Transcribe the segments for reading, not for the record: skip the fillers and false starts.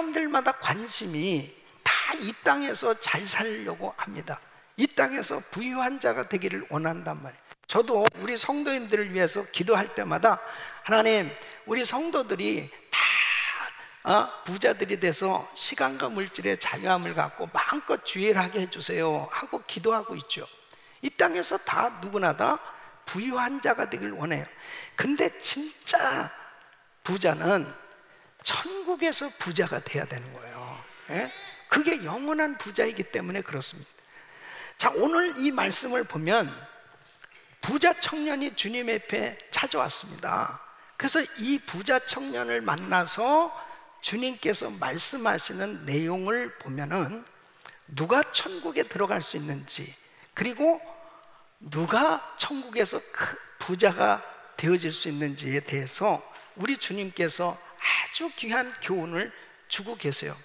사람들마다 관심이 다 이 땅에서 잘 살려고 합니다. 이 땅에서 부유한 자가 되기를 원한단 말이에요. 저도 우리 성도님들을 위해서 기도할 때마다 하나님, 우리 성도들이 다 부자들이 돼서 시간과 물질의 자유함을 갖고 마음껏 주의를 하게 해주세요 하고 기도하고 있죠. 이 땅에서 다 누구나 다 부유한 자가 되길 원해요. 근데 진짜 부자는 천국에서 부자가 돼야 되는 거예요. 예? 그게 영원한 부자이기 때문에 그렇습니다. 자, 오늘 이 말씀을 보면 부자 청년이 주님 앞에 찾아왔습니다. 그래서 이 부자 청년을 만나서 주님께서 말씀하시는 내용을 보면은 누가 천국에 들어갈 수 있는지, 그리고 누가 천국에서 부자가 되어질 수 있는지에 대해서 우리 주님께서 아주 귀한 교훈을 주고 계세요.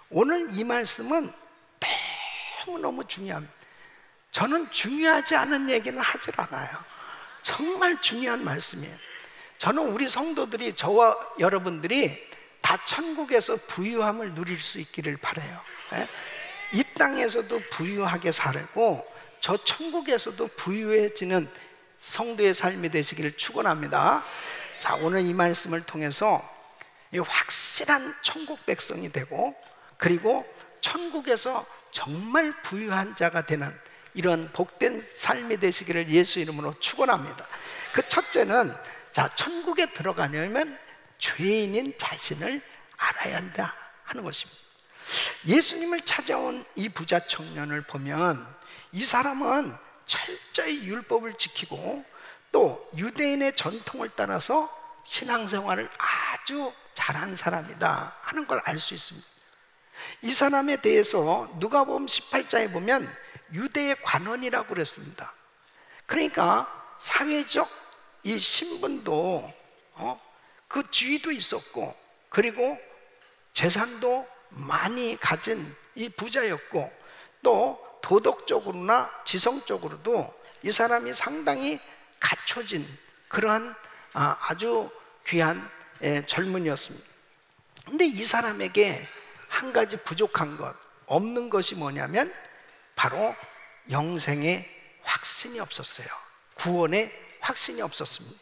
오늘 이 말씀은 너무너무 중요합니다. 저는 중요하지 않은 얘기는 하질 않아요. 정말 중요한 말씀이에요. 저는 우리 성도들이, 저와 여러분들이 다 천국에서 부유함을 누릴 수 있기를 바라요. 이 땅에서도 부유하게 살고 저 천국에서도 부유해지는 성도의 삶이 되시기를 축원합니다. 자, 오늘 이 말씀을 통해서 확실한 천국 백성이 되고, 그리고 천국에서 정말 부유한 자가 되는 이런 복된 삶이 되시기를 예수 이름으로 축원합니다. 그 첫째는, 자, 천국에 들어가려면 죄인인 자신을 알아야 한다 하는 것입니다. 예수님을 찾아온 이 부자 청년을 보면 이 사람은 철저히 율법을 지키고 또 유대인의 전통을 따라서 신앙생활을 아주 잘한 사람이다 하는 걸 알 수 있습니다. 이 사람에 대해서 누가복음 18장에 보면 유대의 관원이라고 그랬습니다. 그러니까 사회적 이 신분도 그 지위도 있었고, 그리고 재산도 많이 가진 이 부자였고, 또 도덕적으로나 지성적으로도 이 사람이 상당히 갖춰진 그러한 아주 귀한 젊은이였습니다. 근데 이 사람에게 한 가지 부족한 것, 없는 것이 뭐냐면 바로 영생의 확신이 없었어요. 구원의 확신이 없었습니다.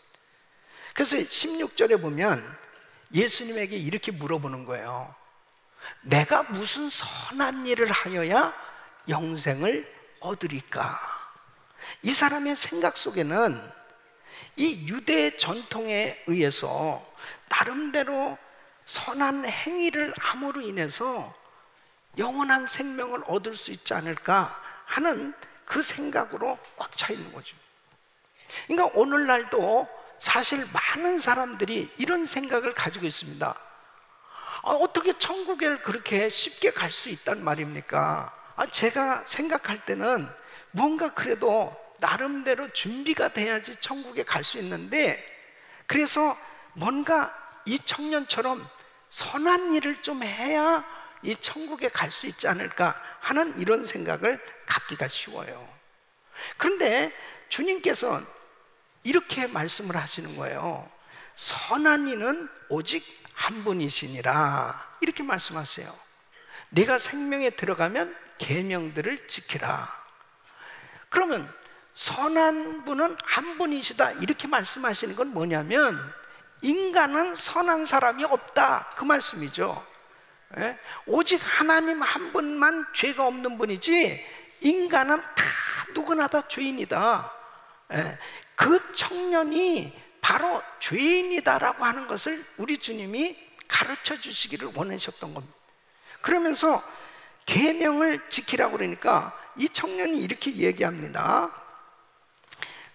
그래서 16절에 보면 예수님에게 이렇게 물어보는 거예요. 내가 무슨 선한 일을 하여야 영생을 얻으리까? 이 사람의 생각 속에는 이 유대 전통에 의해서 나름대로 선한 행위를 함으로 인해서 영원한 생명을 얻을 수 있지 않을까 하는 그 생각으로 꽉 차 있는 거죠. 그러니까 오늘날도 사실 많은 사람들이 이런 생각을 가지고 있습니다. 어떻게 천국에 그렇게 쉽게 갈 수 있단 말입니까? 제가 생각할 때는 뭔가 그래도 나름대로 준비가 돼야지 천국에 갈 수 있는데, 그래서 뭔가 이 청년처럼 선한 일을 좀 해야 이 천국에 갈 수 있지 않을까 하는 이런 생각을 갖기가 쉬워요. 그런데 주님께서 이렇게 말씀을 하시는 거예요. 선한 이는 오직 한 분이시니라, 이렇게 말씀하세요. 내가 생명에 들어가면 계명들을 지키라. 그러면 선한 분은 한 분이시다 이렇게 말씀하시는 건 뭐냐면 인간은 선한 사람이 없다 그 말씀이죠. 오직 하나님 한 분만 죄가 없는 분이지 인간은 다 누구나 다 죄인이다. 그 청년이 바로 죄인이다라고 하는 것을 우리 주님이 가르쳐 주시기를 원하셨던 겁니다. 그러면서 계명을 지키라고 그러니까 이 청년이 이렇게 얘기합니다.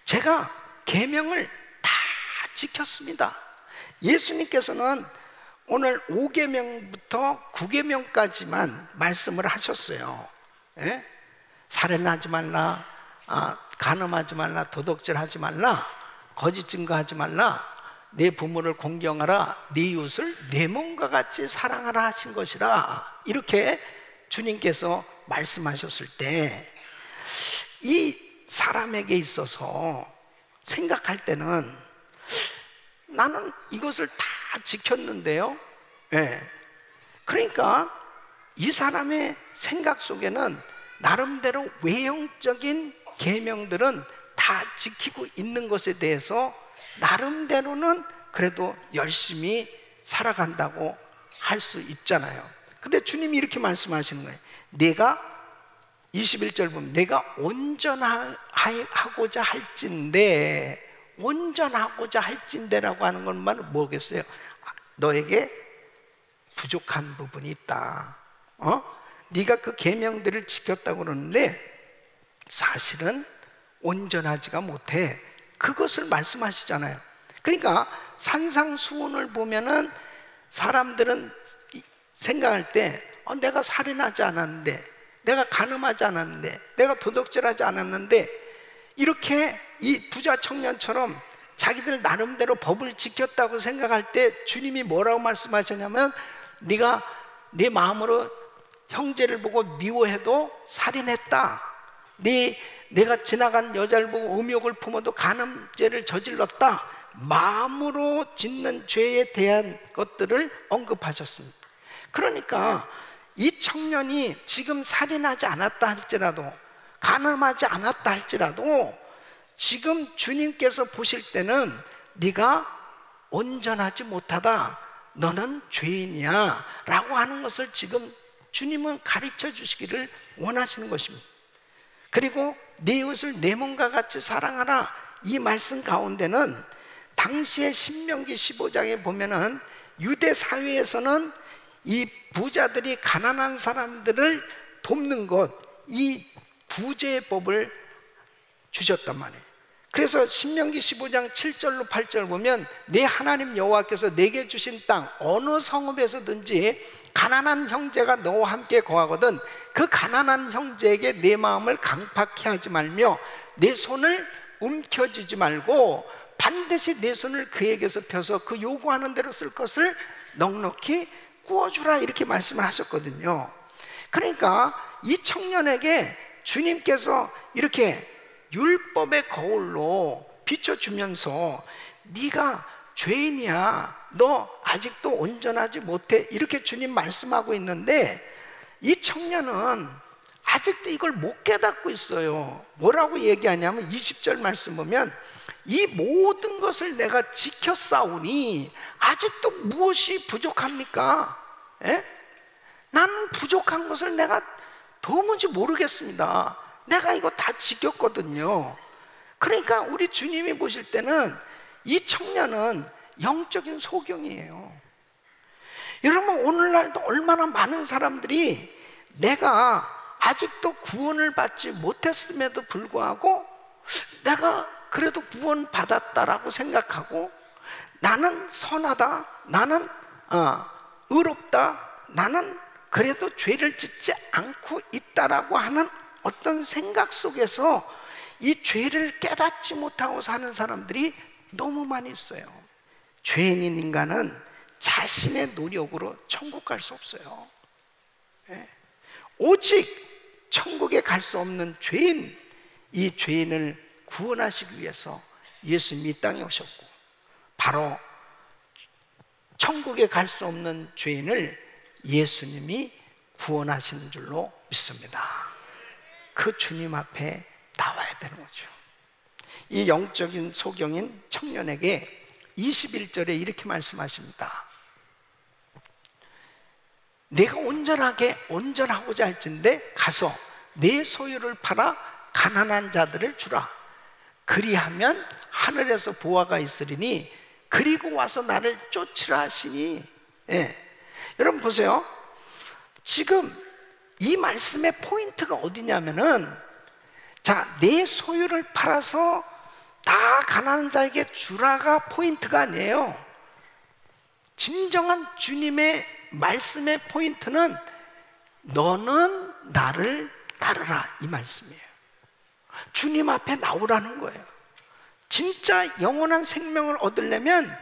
제가 계명을 다 지켰습니다. 예수님께서는 오늘 5계명부터 9계명까지만 말씀을 하셨어요. 살인하지 말라, 간음하지 말라, 도둑질하지 말라, 거짓 증거하지 말라, 내 부모를 공경하라, 네 이웃을 내 몸과 같이 사랑하라 하신 것이라, 이렇게 주님께서 말씀하셨을 때 이 사람에게 있어서 생각할 때는 나는 이것을 다 지켰는데요, 그러니까 이 사람의 생각 속에는 나름대로 외형적인 계명들은 다 지키고 있는 것에 대해서 나름대로는 그래도 열심히 살아간다고 할 수 있잖아요. 근데 주님이 이렇게 말씀하시는 거예요. 내가 21절 보면 내가 온전하고자 할진대, 온전하고자 할진대라고 하는 것만 뭐겠어요? 너에게 부족한 부분이 있다. 네가 그 계명들을 지켰다고 그러는데 사실은 온전하지가 못해. 그것을 말씀하시잖아요. 그러니까 산상수훈을 보면은 사람들은 생각할 때 내가 살인하지 않았는데, 내가 간음하지 않았는데, 내가 도둑질하지 않았는데, 이렇게 이 부자 청년처럼 자기들 나름대로 법을 지켰다고 생각할 때 주님이 뭐라고 말씀하셨냐면, 네가 네 마음으로 형제를 보고 미워해도 살인했다, 내가 지나간 여자를 보고 음욕을 품어도 간음죄를 저질렀다, 마음으로 짓는 죄에 대한 것들을 언급하셨습니다. 그러니까 이 청년이 지금 살인하지 않았다 할지라도, 간음하지 않았다 할지라도 지금 주님께서 보실 때는 네가 온전하지 못하다, 너는 죄인이야 라고 하는 것을 지금 주님은 가르쳐 주시기를 원하시는 것입니다. 그리고 내 이웃을 내 몸과 같이 사랑하라, 이 말씀 가운데는 당시의 신명기 15장에 보면은 유대 사회에서는 이 부자들이 가난한 사람들을 돕는 것, 이 구제의 법을 주셨단 말이에요. 그래서 신명기 15장 7절로 8절 보면 내 하나님 여호와께서 내게 주신 땅 어느 성읍에서든지 가난한 형제가 너와 함께 거하거든 그 가난한 형제에게 내 마음을 강팍해 하지 말며 내 손을 움켜쥐지 말고 반드시 내 손을 그에게서 펴서 그 요구하는 대로 쓸 것을 넉넉히 구워주라, 이렇게 말씀을 하셨거든요. 그러니까 이 청년에게 주님께서 이렇게 율법의 거울로 비춰주면서 네가 죄인이야, 너 아직도 온전하지 못해, 이렇게 주님 말씀하고 있는데 이 청년은 아직도 이걸 못 깨닫고 있어요. 뭐라고 얘기하냐면 20절 말씀 보면 이 모든 것을 내가 지켰사오니 아직도 무엇이 부족합니까? 나는 부족한 것을 내가 도무지 모르겠습니다. 내가 이거 다 지켰거든요. 그러니까 우리 주님이 보실 때는 이 청년은 영적인 소경이에요. 여러분, 오늘날도 얼마나 많은 사람들이 내가 아직도 구원을 받지 못했음에도 불구하고 내가 그래도 구원 받았다라고 생각하고 나는 선하다, 나는 의롭다, 나는 그래도 죄를 짓지 않고 있다라고 하는 어떤 생각 속에서 이 죄를 깨닫지 못하고 사는 사람들이 너무 많이 있어요. 죄인인 인간은 자신의 노력으로 천국 갈 수 없어요. 오직 천국에 갈 수 없는 죄인, 이 죄인을 구원하시기 위해서 예수님이 이 땅에 오셨고, 바로 천국에 갈 수 없는 죄인을 예수님이 구원하시는 줄로 믿습니다. 그 주님 앞에 나와야 되는 거죠. 이 영적인 소경인 청년에게 21절에 이렇게 말씀하십니다. 내가 온전하고자 할진대 가서 내 소유를 팔아 가난한 자들을 주라. 그리하면 하늘에서 보화가 있으리니 그리고 와서 나를 쫓으라 하시니. 여러분 보세요. 지금 이 말씀의 포인트가 어디냐면은, 자, 내 소유를 팔아서 다 가난한 자에게 주라가 포인트가 아니에요. 진정한 주님의 말씀의 포인트는 너는 나를 따르라, 이 말씀이에요. 주님 앞에 나오라는 거예요. 진짜 영원한 생명을 얻으려면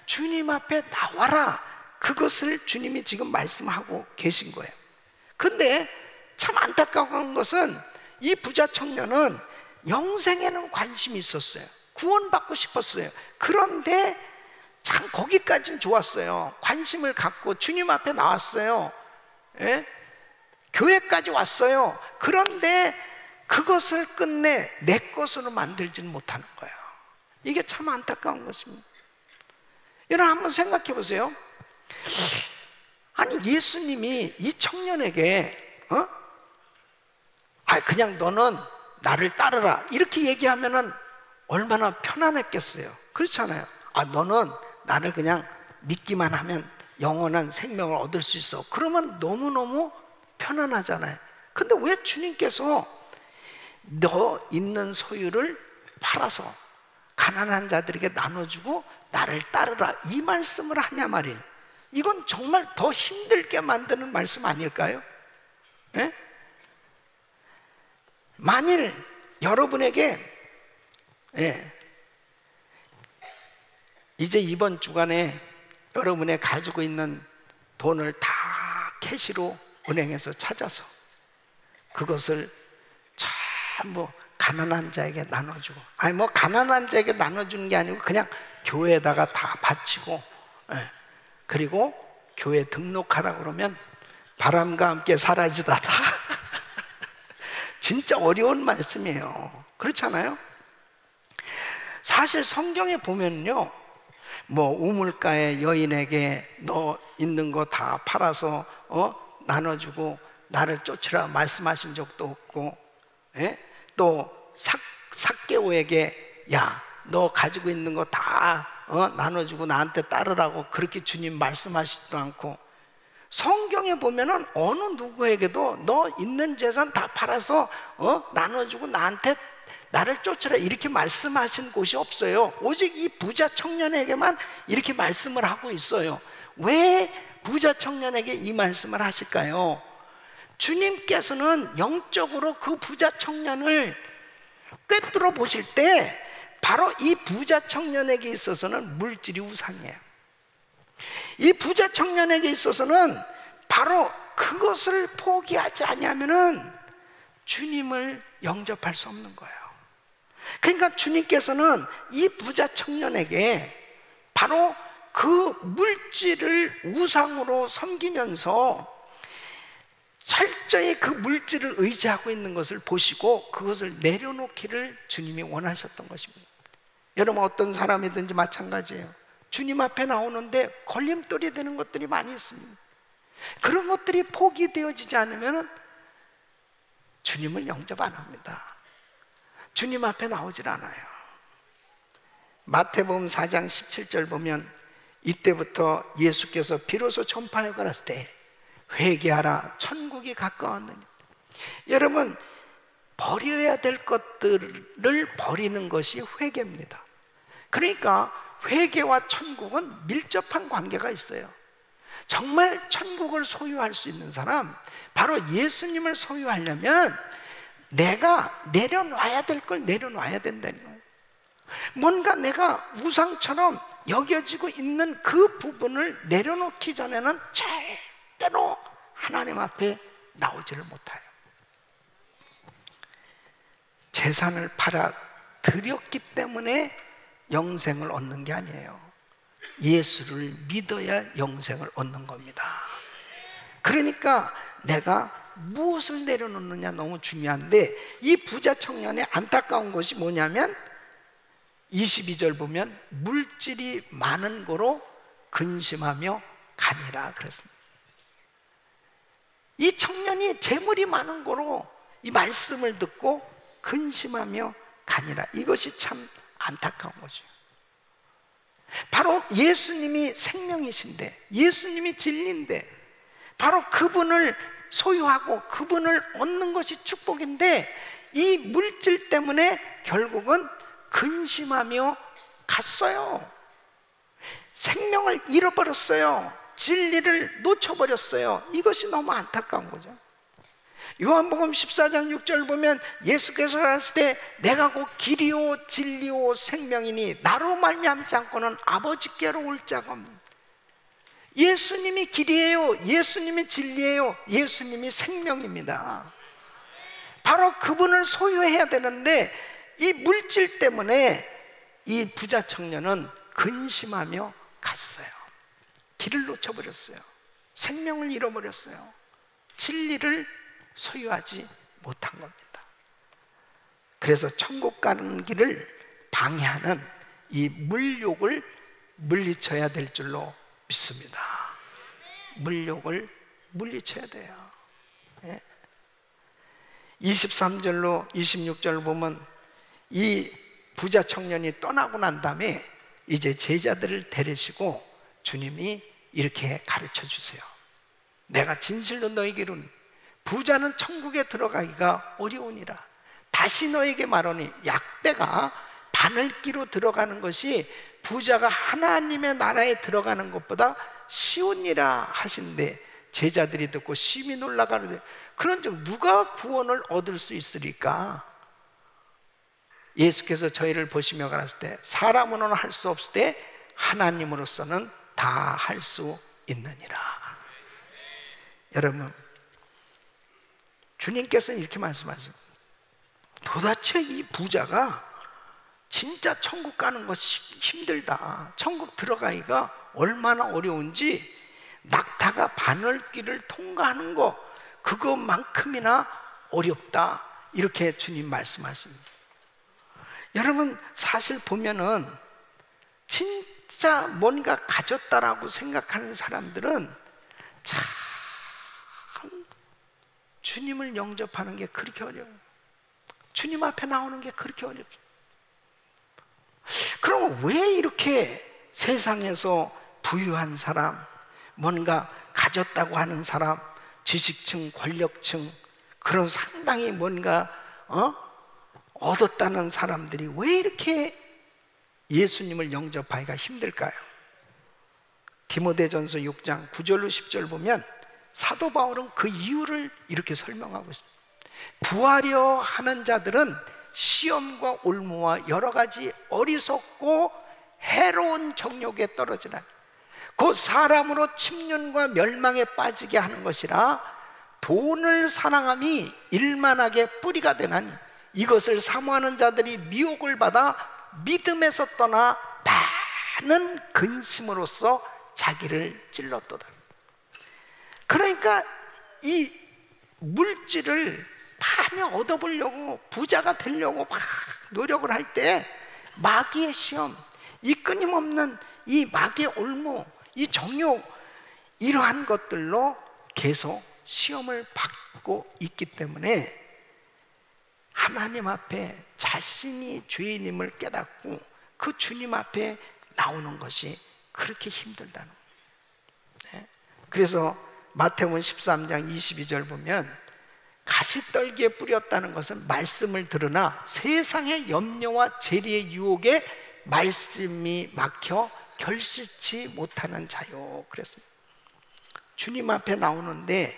주님 앞에 나와라, 그것을 주님이 지금 말씀하고 계신 거예요. 근데 참 안타까운 것은 이 부자 청년은 영생에는 관심이 있었어요. 구원받고 싶었어요. 그런데 참 거기까지는 좋았어요. 관심을 갖고 주님 앞에 나왔어요. 예? 교회까지 왔어요. 그런데 그것을 끝내 내 것으로 만들지는 못하는 거예요. 이게 참 안타까운 것입니다. 여러분 한번 생각해 보세요. 아니 예수님이 이 청년에게 그냥 너는 나를 따르라 이렇게 얘기하면은 얼마나 편안했겠어요. 그렇잖아요. 너는 나를 그냥 믿기만 하면 영원한 생명을 얻을 수 있어. 그러면 너무너무 편안하잖아요. 근데 왜 주님께서 너 있는 소유를 팔아서 가난한 자들에게 나눠주고 나를 따르라 이 말씀을 하냐 말이에요. 이건 정말 더 힘들게 만드는 말씀 아닐까요? 예? 만일 여러분에게 이제 이번 주간에 여러분의 가지고 있는 돈을 다 캐시로 은행에서 찾아서 그것을 전부 가난한 자에게 나눠주고, 가난한 자에게 나눠주는 게 아니고 그냥 교회에다가 다 바치고, 그리고 교회 등록하라 그러면 바람과 함께 사라지다 다 진짜 어려운 말씀이에요. 그렇잖아요? 사실 성경에 보면요, 우물가의 여인에게 너 있는 거 다 팔아서 나눠주고 나를 쫓으라 말씀하신 적도 없고, 또 삭개오에게 야 너 가지고 있는 거 다 나눠주고 나한테 따르라고 그렇게 주님 말씀하시지도 않고, 성경에 보면은 어느 누구에게도 너 있는 재산 다 팔아서 나눠주고 나를 쫓으라 이렇게 말씀하신 곳이 없어요. 오직 이 부자 청년에게만 이렇게 말씀을 하고 있어요. 왜 부자 청년에게 이 말씀을 하실까요? 주님께서는 영적으로 그 부자 청년을 꿰뚫어 보실 때 바로 이 부자 청년에게 있어서는 물질이 우상이에요. 이 부자 청년에게 있어서는 바로 그것을 포기하지 않으면은 주님을 영접할 수 없는 거예요. 그러니까 주님께서는 이 부자 청년에게 바로 그 물질을 우상으로 섬기면서 철저히 그 물질을 의지하고 있는 것을 보시고 그것을 내려놓기를 주님이 원하셨던 것입니다. 여러분 어떤 사람이든지 마찬가지예요. 주님 앞에 나오는데 걸림돌이 되는 것들이 많이 있습니다. 그런 것들이 포기되어지지 않으면 주님을 영접 안 합니다. 주님 앞에 나오질 않아요. 마태복음 4장 17절 보면 이때부터 예수께서 비로소 전파하여 가라사대 때 회개하라 천국이 가까웠느니. 여러분 버려야 될 것들을 버리는 것이 회개입니다. 그러니까 회개와 천국은 밀접한 관계가 있어요. 정말 천국을 소유할 수 있는 사람, 바로 예수님을 소유하려면 내가 내려놔야 될 걸 내려놔야 된다는 거예요. 뭔가 내가 우상처럼 여겨지고 있는 그 부분을 내려놓기 전에는 절대로 하나님 앞에 나오지를 못해요. 재산을 팔아 드렸기 때문에 영생을 얻는 게 아니에요. 예수를 믿어야 영생을 얻는 겁니다. 그러니까 내가 무엇을 내려놓느냐 너무 중요한데, 이 부자 청년의 안타까운 것이 뭐냐면 22절 보면 물질이 많은 거로 근심하며 가니라 그랬습니다. 이 청년이 재물이 많은 거로 이 말씀을 듣고 근심하며 가니라. 이것이 참 안타까운 거죠. 바로 예수님이 생명이신데, 예수님이 진리인데, 바로 그분을 소유하고 그분을 얻는 것이 축복인데, 이 물질 때문에 결국은 근심하며 갔어요. 생명을 잃어버렸어요. 진리를 놓쳐버렸어요. 이것이 너무 안타까운 거죠. 요한복음 14장 6절 보면 예수께서 하셨을 때 내가 곧 길이요 진리요 생명이니 나로 말미암지 않고는 아버지께로 올 자가 없는. 예수님이 길이에요. 예수님이 진리예요. 예수님이 생명입니다. 바로 그분을 소유해야 되는데 이 물질 때문에 이 부자 청년은 근심하며 갔어요. 길을 놓쳐버렸어요. 생명을 잃어버렸어요. 진리를 소유하지 못한 겁니다. 그래서 천국 가는 길을 방해하는 이 물욕을 물리쳐야 될 줄로 믿습니다. 물욕을 물리쳐야 돼요. 23절로 26절 보면 이 부자 청년이 떠나고 난 다음에 이제 제자들을 데리시고 주님이 이렇게 가르쳐 주세요. 내가 진실로 너에게 이르노니 부자는 천국에 들어가기가 어려우니라. 다시 너에게 말하니 약대가 바늘기로 들어가는 것이 부자가 하나님의 나라에 들어가는 것보다 쉬우니라 하신대. 제자들이 듣고 심히 놀라가는데 그런즉 누가 구원을 얻을 수 있으리까? 예수께서 저희를 보시며 가라사대 때 사람으로는 할 수 없을 때 하나님으로서는 다 할 수 있느니라. 여러분, 주님께서는 이렇게 말씀하세요. 도대체 이 부자가 진짜 천국 가는 것이 힘들다, 천국 들어가기가 얼마나 어려운지 낙타가 바늘길을 통과하는 거 그것만큼이나 어렵다, 이렇게 주님 말씀하십니다. 여러분, 사실 보면은 진짜 뭔가 가졌다라고 생각하는 사람들은 참 주님을 영접하는 게 그렇게 어려워요. 주님 앞에 나오는 게 그렇게 어렵죠. 그럼 왜 이렇게 세상에서 부유한 사람, 뭔가 가졌다고 하는 사람, 지식층, 권력층, 그런 상당히 뭔가 얻었다는 사람들이 왜 이렇게 예수님을 영접하기가 힘들까요? 디모데전서 6장 9절로 10절 보면 사도 바울은 그 이유를 이렇게 설명하고 있습니다. 부하려 하는 자들은 시험과 올무와 여러 가지 어리석고 해로운 정욕에 떨어지나니 곧 사람으로 침륜과 멸망에 빠지게 하는 것이라. 돈을 사랑함이 일만하게 뿌리가 되나니 이것을 사모하는 자들이 미혹을 받아 믿음에서 떠나 많은 근심으로써 자기를 찔렀도다. 그러니까 이 물질을 많이 얻어보려고, 부자가 되려고 막 노력을 할 때 마귀의 시험, 이 끊임없는 이 마귀의 올무, 이 정욕, 이러한 것들로 계속 시험을 받고 있기 때문에 하나님 앞에 자신이 죄인임을 깨닫고 그 주님 앞에 나오는 것이 그렇게 힘들다는 거예요. 그래서 마태복음 13장 22절 보면 가시떨기에 뿌렸다는 것은 말씀을 들으나 세상의 염려와 재리의 유혹에 말씀이 막혀 결실치 못하는 자요, 그랬습니다. 주님 앞에 나오는데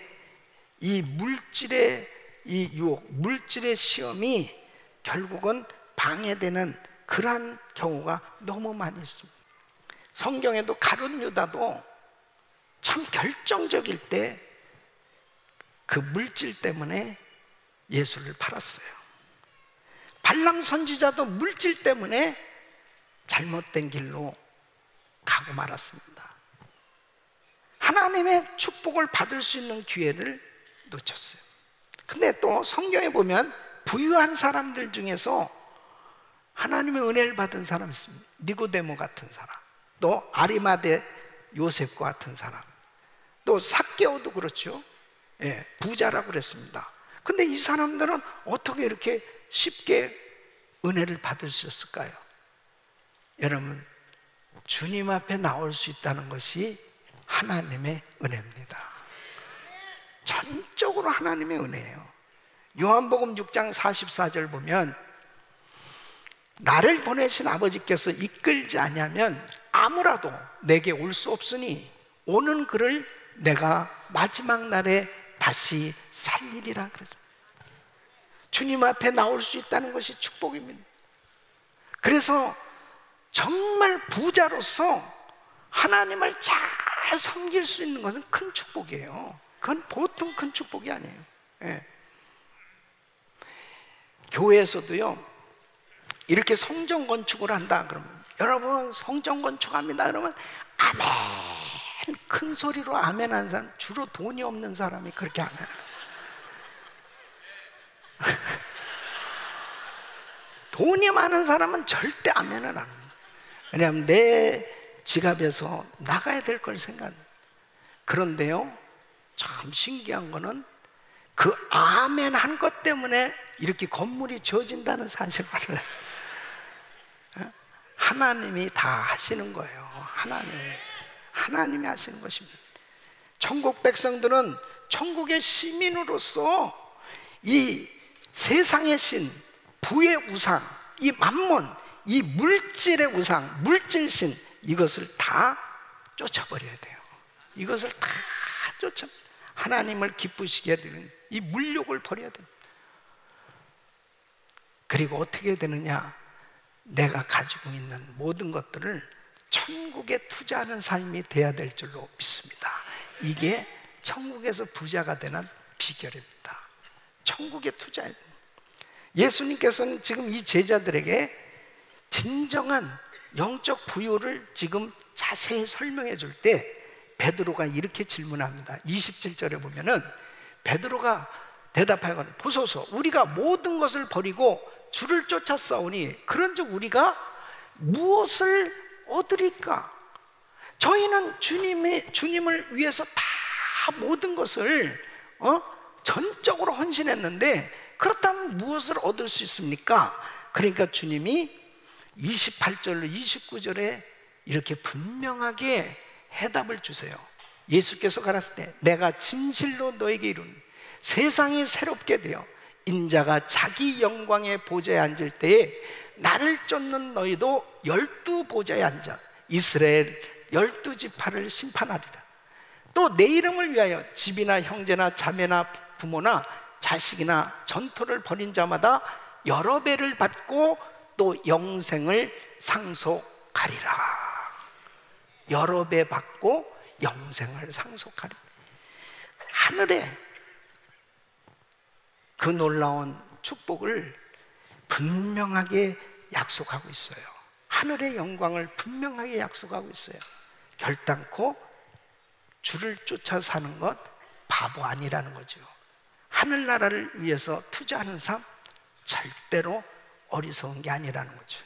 이 물질의 이 유혹, 물질의 시험이 결국은 방해되는 그러한 경우가 너무 많이 있습니다. 성경에도 가룟 유다도 참 결정적일 때 그 물질 때문에 예수를 팔았어요. 발람 선지자도 물질 때문에 잘못된 길로 가고 말았습니다. 하나님의 축복을 받을 수 있는 기회를 놓쳤어요. 근데 또 성경에 보면 부유한 사람들 중에서 하나님의 은혜를 받은 사람이 있습니다. 니고데모 같은 사람, 또 아리마대 요셉과 같은 사람, 또 삭개오도 그렇죠. 부자라고 그랬습니다. 근데 이 사람들은 어떻게 이렇게 쉽게 은혜를 받을 수 있었을까요? 여러분, 주님 앞에 나올 수 있다는 것이 하나님의 은혜입니다. 전적으로 하나님의 은혜예요. 요한복음 6장 44절 보면 나를 보내신 아버지께서 이끌지 아니하면 아무라도 내게 올 수 없으니 오는 그를 내가 마지막 날에 다시 살리리라 그랬습니다. 주님 앞에 나올 수 있다는 것이 축복입니다. 그래서 정말 부자로서 하나님을 잘 섬길 수 있는 것은 큰 축복이에요. 그건 보통 큰 축복이 아니에요. 교회에서도요, 이렇게 성전 건축을 한다 그러면, 여러분 성전 건축합니다 그러면 아멘 큰 소리로 아멘 하는 사람, 주로 돈이 없는 사람이 그렇게 아멘 하는 거예요. 돈이 많은 사람은 절대 아멘을 안 합니다. 왜냐하면 내 지갑에서 나가야 될 걸 생각합니다. 그런데요, 참 신기한 거는 그 아멘 한 것 때문에 이렇게 건물이 지어진다는 사실을 알아요. 하나님이 다 하시는 거예요. 하나님이 하시는 것입니다. 천국 백성들은 천국의 시민으로서 이 세상의 신, 부의 우상, 이 만몬, 이 물질의 우상, 물질신, 이것을 다 쫓아버려야 돼요. 이것을 다 쫓아, 하나님을 기쁘시게 되는 이 물욕을 버려야 됩니다. 그리고 어떻게 되느냐? 내가 가지고 있는 모든 것들을 천국에 투자하는 삶이 돼야 될 줄로 믿습니다. 이게 천국에서 부자가 되는 비결입니다. 천국에 투자해야 됩니다. 예수님께서는 지금 이 제자들에게 진정한 영적 부유를 지금 자세히 설명해 줄 때 베드로가 이렇게 질문합니다. 27절에 보면은 베드로가 대답하여 보소서, 우리가 모든 것을 버리고 주를 쫓았사오니 그런즉 우리가 무엇을 얻으리까? 저희는 주님을 위해서 다 모든 것을 전적으로 헌신했는데 그렇다면 무엇을 얻을 수 있습니까? 그러니까 주님이 28절로 29절에 이렇게 분명하게 해답을 주세요. 예수께서 가라사대 때 내가 진실로 너에게 이르노니 세상이 새롭게 되어 인자가 자기 영광의 보좌에 앉을 때에 나를 쫓는 너희도 12 보좌에 앉아 이스라엘 12지파를 심판하리라. 또 내 이름을 위하여 집이나 형제나 자매나 부모나 자식이나 전토를 벌인 자마다 여러 배를 받고 또 영생을 상속하리라. 여러 배 받고 영생을 상속하리라. 하늘에 그 놀라운 축복을 분명하게 약속하고 있어요. 하늘의 영광을 분명하게 약속하고 있어요. 결단코 주를 쫓아 사는 것 바보 아니라는 거죠. 하늘나라를 위해서 투자하는 삶 절대로 어리석은 게 아니라는 거죠.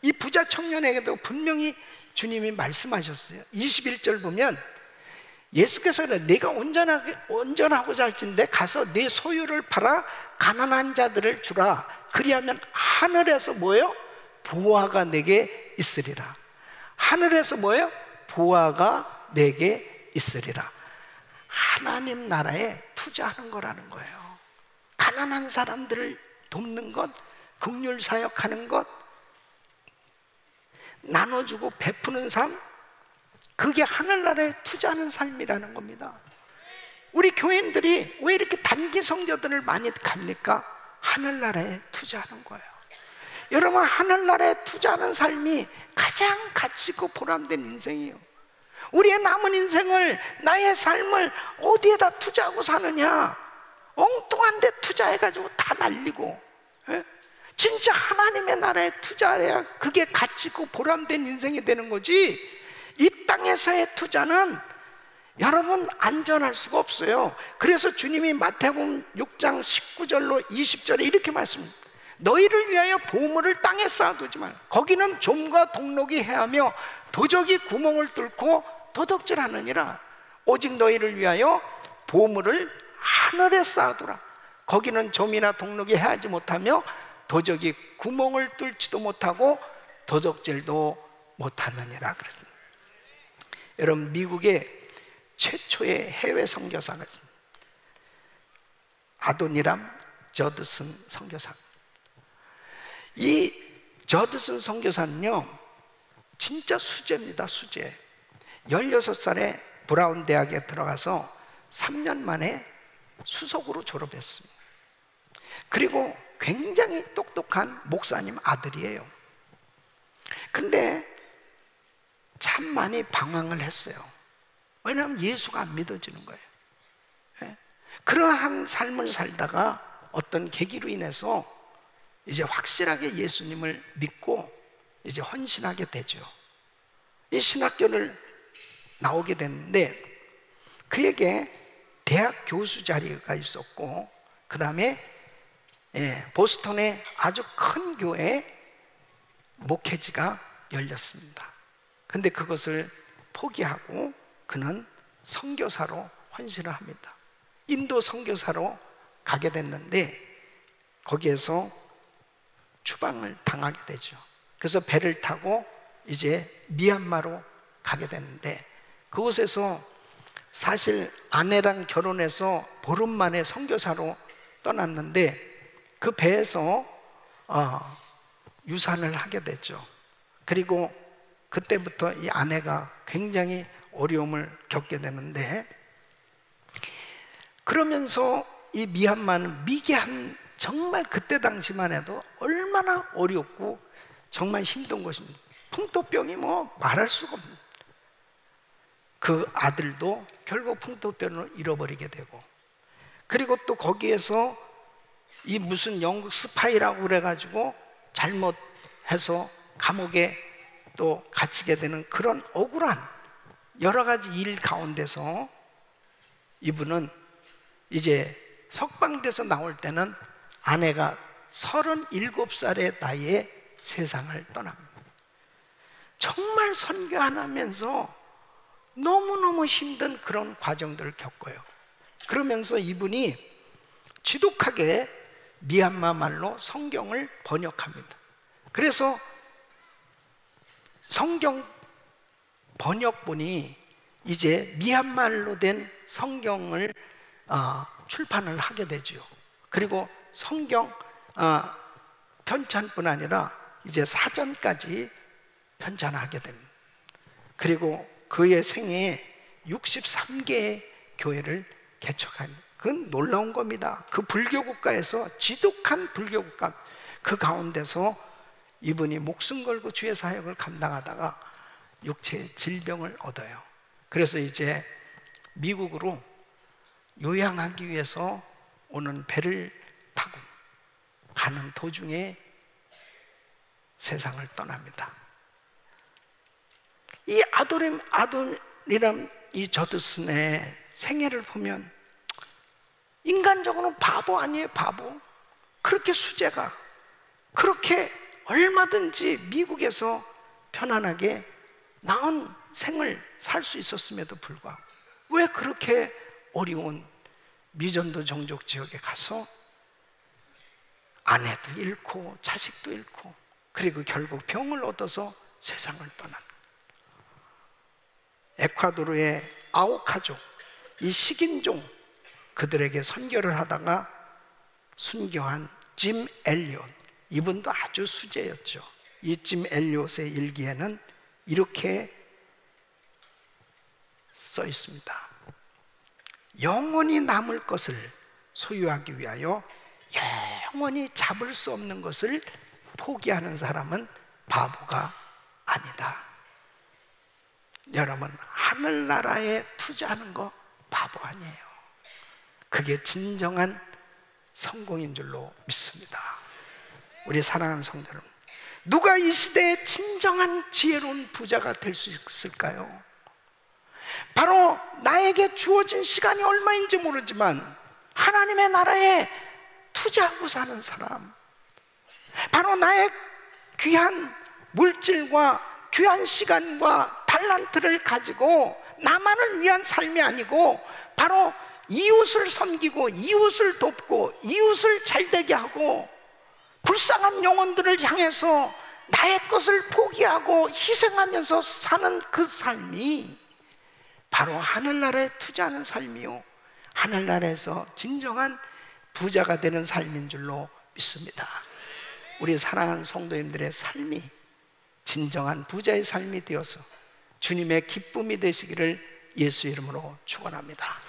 이 부자 청년에게도 분명히 주님이 말씀하셨어요. 21절 보면 예수께서 내가 온전하고자 할진대 가서 내 소유를 팔아 가난한 자들을 주라. 그리하면 하늘에서 뭐예요? 보화가 내게 있으리라. 하늘에서 뭐예요? 보화가 내게 있으리라. 하나님 나라에 투자하는 거라는 거예요. 가난한 사람들을 돕는 것, 긍휼 사역하는 것, 나눠주고 베푸는 삶, 그게 하늘나라에 투자하는 삶이라는 겁니다. 우리 교인들이 왜 이렇게 단기 성교들을 많이 갑니까? 하늘나라에 투자하는 거예요. 여러분, 하늘나라에 투자하는 삶이 가장 가치 있고 보람된 인생이에요. 우리의 남은 인생을, 나의 삶을 어디에다 투자하고 사느냐? 엉뚱한 데 투자해가지고 다 날리고, 진짜 하나님의 나라에 투자해야 그게 가치 있고 보람된 인생이 되는 거지. 이 땅에서의 투자는 여러분 안전할 수가 없어요. 그래서 주님이 마태복음 6장 19절로 20절에 이렇게 말씀합니다. 너희를 위하여 보물을 땅에 쌓아두지 말라. 거기는 좀과 동록이 해하며 도적이 구멍을 뚫고 도둑질하느니라. 오직 너희를 위하여 보물을 하늘에 쌓아두라. 거기는 좀이나 동록이 해하지 못하며 도적이 구멍을 뚫지도 못하고 도적질도 못하느니라 그랬습니다. 여러분, 미국에 최초의 해외 선교사가 있습니다. 아도니람 저드슨 선교사. 이 저드슨 선교사는요 진짜 수재입니다. 수재. 16살에 브라운 대학에 들어가서 3년 만에 수석으로 졸업했습니다. 그리고 굉장히 똑똑한 목사님 아들이에요. 근데 참 많이 방황을 했어요. 왜냐하면 예수가 안 믿어지는 거예요. 그러한 삶을 살다가 어떤 계기로 인해서 이제 확실하게 예수님을 믿고 이제 헌신하게 되죠. 이 신학교를 나오게 됐는데 그에게 대학 교수 자리가 있었고 그 다음에 보스턴의 아주 큰 교회 목회지가 열렸습니다. 근데 그것을 포기하고 그는 선교사로 헌신을 합니다. 인도 선교사로 가게 됐는데 거기에서 추방을 당하게 되죠. 그래서 배를 타고 이제 미얀마로 가게 됐는데 그곳에서 사실 아내랑 결혼해서 보름 만에 선교사로 떠났는데 그 배에서 유산을 하게 됐죠. 그리고 그때부터 이 아내가 굉장히 어려움을 겪게 되는데 그러면서 이 미얀마는 미개한 정말 그때 당시만 해도 얼마나 어렵고 정말 힘든 곳입니다. 풍토병이 뭐 말할 수가 없는 그 아들도 결국 풍토병으로 잃어버리게 되고 그리고 또 거기에서 이 무슨 영국 스파이라고 그래가지고 잘못해서 감옥에 또 갇히게 되는 그런 억울한 여러 가지 일 가운데서 이분은 이제 석방돼서 나올 때는 아내가 37살의 나이에 세상을 떠납니다. 정말 선교 안 하면서 너무너무 힘든 그런 과정들을 겪어요. 그러면서 이분이 지독하게 미얀마 말로 성경을 번역합니다. 그래서 성경 번역본이 이제 미얀마로 된 성경을 출판을 하게 되죠. 그리고 성경 편찬뿐 아니라 이제 사전까지 편찬하게 됩니다. 그리고 그의 생애에 63개의 교회를 개척합니다. 그건 놀라운 겁니다. 그 불교 국가에서 지독한 불교 국가 그 가운데서 이분이 목숨 걸고 주의 사역을 감당하다가 육체의 질병을 얻어요. 그래서 이제 미국으로 요양하기 위해서 오는 배를 타고 가는 도중에 세상을 떠납니다. 이 아도니람 이 저드슨의 생애를 보면 인간적으로는 바보 아니에요, 바보. 그렇게 수재가 그렇게 얼마든지 미국에서 편안하게 나은 생을 살 수 있었음에도 불구하고 왜 그렇게 어려운 미전도 종족 지역에 가서 아내도 잃고 자식도 잃고 그리고 결국 병을 얻어서 세상을 떠난 에콰도르의 아오카족 이 식인종 그들에게 선교를 하다가 순교한 짐 엘리엇 이분도 아주 수재였죠. 이 짐 엘리엇의 일기에는 이렇게 써 있습니다. 영원히 남을 것을 소유하기 위하여 영원히 잡을 수 없는 것을 포기하는 사람은 바보가 아니다. 여러분, 하늘나라에 투자하는 거 바보 아니에요. 그게 진정한 성공인 줄로 믿습니다. 우리 사랑하는 성도 여러분, 누가 이 시대에 진정한 지혜로운 부자가 될 수 있을까요? 바로 나에게 주어진 시간이 얼마인지 모르지만 하나님의 나라에 투자하고 사는 사람, 바로 나의 귀한 물질과 귀한 시간과 달란트를 가지고 나만을 위한 삶이 아니고 바로 이웃을 섬기고 이웃을 돕고 이웃을 잘되게 하고 불쌍한 영혼들을 향해서 나의 것을 포기하고 희생하면서 사는 그 삶이 바로 하늘나라에 투자하는 삶이요, 하늘나라에서 진정한 부자가 되는 삶인 줄로 믿습니다. 우리 사랑하는 성도님들의 삶이 진정한 부자의 삶이 되어서 주님의 기쁨이 되시기를 예수 이름으로 축원합니다.